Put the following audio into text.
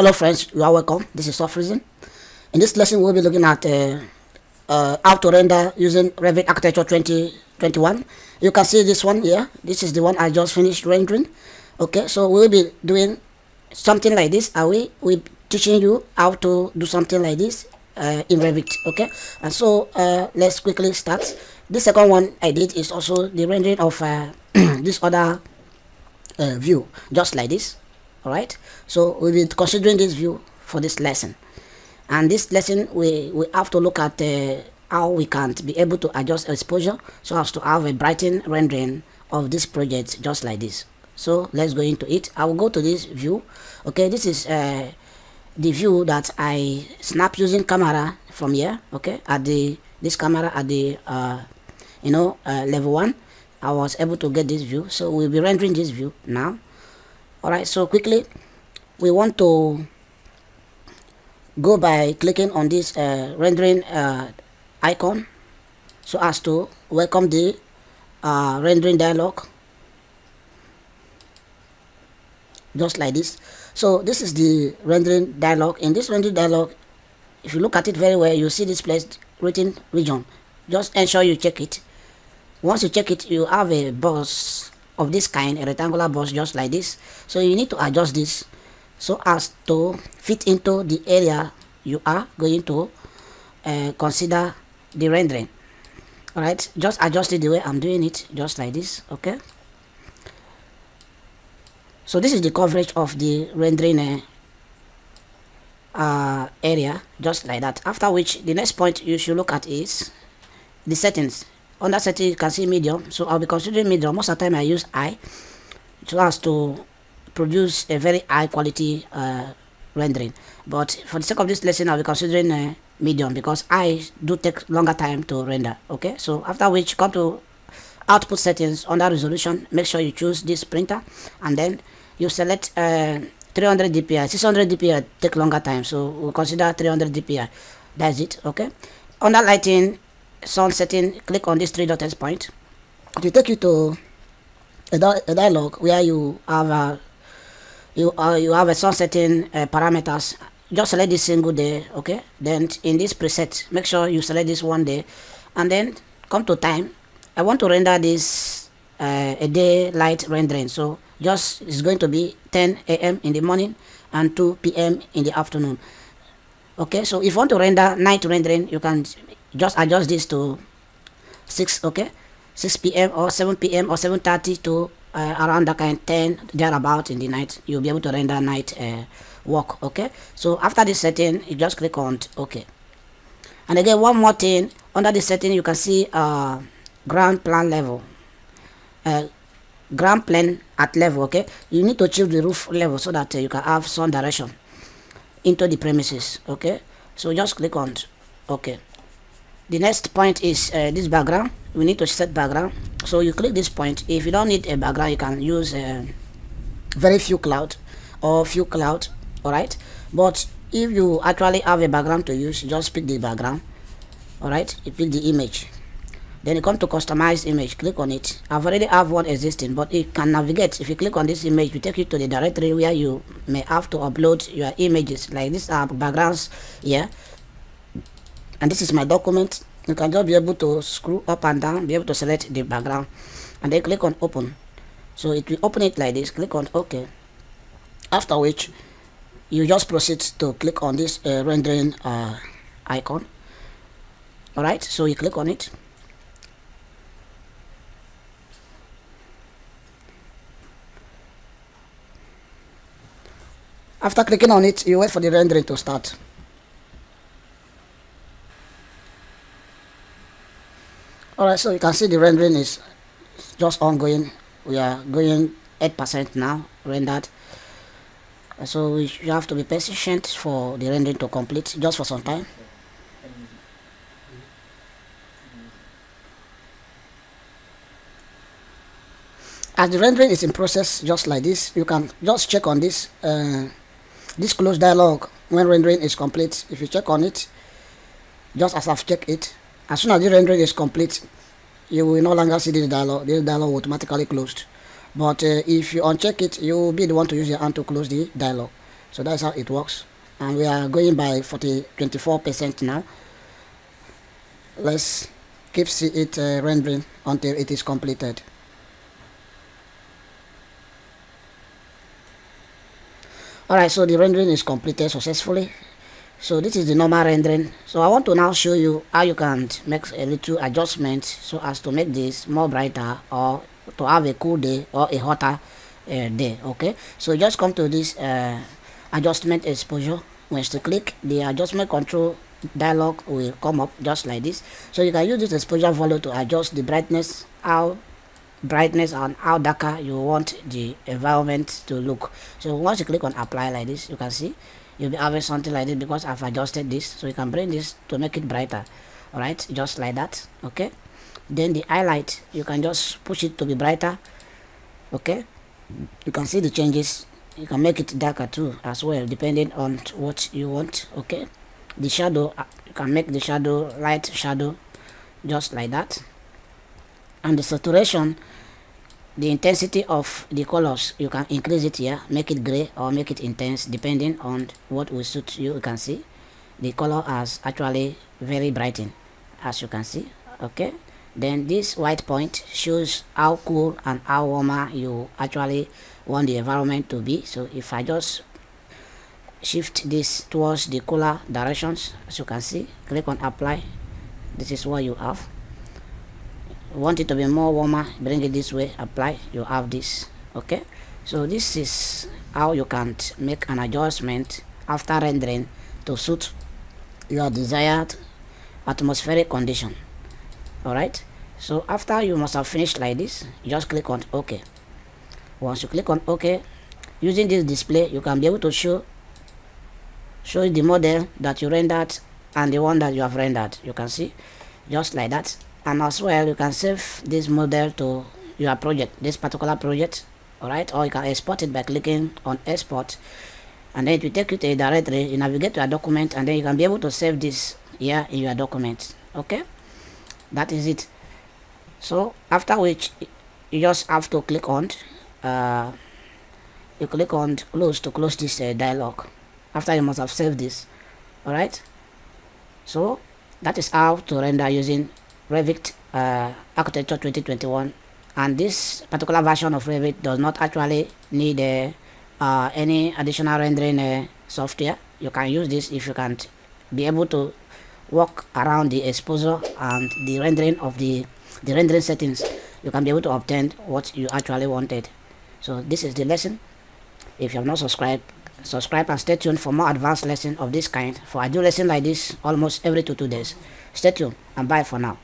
Hello friends, you are welcome. This is Soft Reason. In this lesson we'll be looking at how to render using REVIT Architecture 2021. You can see this one here. This is the one I just finished rendering. Okay, so we'll be doing something like this. We're teaching you how to do something like this in REVIT. Okay, and so let's quickly start. The second one I did is also the rendering of this other view, just like this. All right, so we'll be considering this view for this lesson, and this lesson we have to look at how we can be able to adjust exposure so as to have a brighten rendering of this project just like this. So let's go into it. I will go to this view. Okay, this is the view that I snap using camera from here. Okay, at this camera at the level 1, I was able to get this view, so we'll be rendering this view now. All right, so quickly we want to go by clicking on this rendering icon so as to welcome the rendering dialog, just like this. So this is the rendering dialog. In this rendering dialog, if you look at it very well, you see this place written region. Just ensure you check it. Once you check it, you have a box of this kind, a rectangular box just like this. So you need to adjust this so as to fit into the area you are going to consider the rendering. All right, just adjust it the way I'm doing it, just like this. Okay, so this is the coverage of the rendering area, just like that. After which, the next point you should look at is the settings. On that setting, you can see medium, so I'll be considering medium. Most of the time I use high so as to produce a very high quality rendering, but for the sake of this lesson I'll be considering medium because I do take longer time to render. Okay, so after which, come to output settings. Under resolution, make sure you choose this printer, and then you select 300 dpi. 600 dpi take longer time, so we'll consider 300 dpi. That's it. Okay, under lighting, sound setting, click on this 3 dots point. It will take you to a dialog where you have a sound setting parameters. Just select this single day. Okay, then in this preset, make sure you select this 1 day, and then come to time. I want to render this a daylight rendering, so just it's going to be 10 a.m. in the morning and 2 p.m. in the afternoon. Okay, so if you want to render night rendering, you can just adjust this to 6 p.m. or 7 p.m. or 7:30 to around that kind, 10 thereabout in the night. You'll be able to render night work. Okay, so after this setting, you just click on OK. And again, one more thing, under this setting you can see ground plan level, ground plane at level. Okay, you need to choose the roof level so that you can have sun direction into the premises. Okay, so just click on OK. The next point is this background. We need to set background, so you click this point. If you don't need a background, you can use very few cloud or few cloud. All right, but if you actually have a background to use, just pick the background. All right, you pick the image, then you come to customize image, click on it. I've already have one existing, but you can navigate. If you click on this image, it will take you to the directory where you may have to upload your images. Like these are backgrounds here, and this is my document. You can just be able to scroll up and down, be able to select the background, and then click on open. So it will open it like this. Click on OK. After which, you just proceed to click on this rendering icon. All right, so you click on it. After clicking on it, you wait for the rendering to start. Alright, so you can see the rendering is just ongoing. We are going 8% now rendered, so we have to be patient for the rendering to complete just for some time. As the rendering is in process, just like this, you can just check on this this close dialog when rendering is complete. If you check on it, just as I've checked it, as soon as the rendering is complete, you will no longer see this dialog. This dialog will automatically closed. But if you uncheck it, you will be the one to use your hand to close the dialog. So that's how it works, and we are going by 24% now. Let's keep see it rendering until it is completed. Alright, so the rendering is completed successfully. So this is the normal rendering. So I want to now show you how you can make a little adjustment so as to make this more brighter, or to have a cool day or a hotter day. Okay, so just come to this adjustment exposure. Once you click, the adjustment control dialog will come up just like this. So you can use this exposure value to adjust the brightness, and how darker you want the environment to look. So once you click on apply like this, you can see you'll be having something like this because I've adjusted this. So you can bring this to make it brighter. All right, just like that. Okay, then the highlight, you can just push it to be brighter. Okay, you can see the changes. You can make it darker too as well, depending on what you want. Okay, the shadow, you can make the shadow light shadow just like that. And the saturation, the intensity of the colors, you can increase it here, make it gray or make it intense, depending on what will suit you. You can see the color has actually very brightened, as you can see. Okay, then this white point shows how cool and how warmer you actually want the environment to be. So if I just shift this towards the cooler directions, as you can see, click on apply, this is what you have. Want it to be more warmer, bring it this way, apply, you have this. Okay, so this is how you can make an adjustment after rendering to suit your desired atmospheric condition. All right, so after you must have finished like this, you just click on OK. Once you click on OK, using this display, you can be able to show the model that you rendered and the one that you have rendered. You can see just like that. And as well, you can save this model to your project, this particular project. All right, or you can export it by clicking on export, and then it will take you to a directory. You navigate to a document, and then you can be able to save this here in your document. Okay, that is it. So after which, you just have to click on close to close this dialog. After you must have saved this. All right, so that is how to render using REVIT Architecture 2021, and this particular version of REVIT does not actually need any additional rendering software. You can use this if you can't be able to work around the exposure and the rendering of the rendering settings. You can be able to obtain what you actually wanted. So this is the lesson. If you have not subscribed, subscribe and stay tuned for more advanced lessons of this kind, for I do lessons like this almost every 2 days. Stay tuned and bye for now.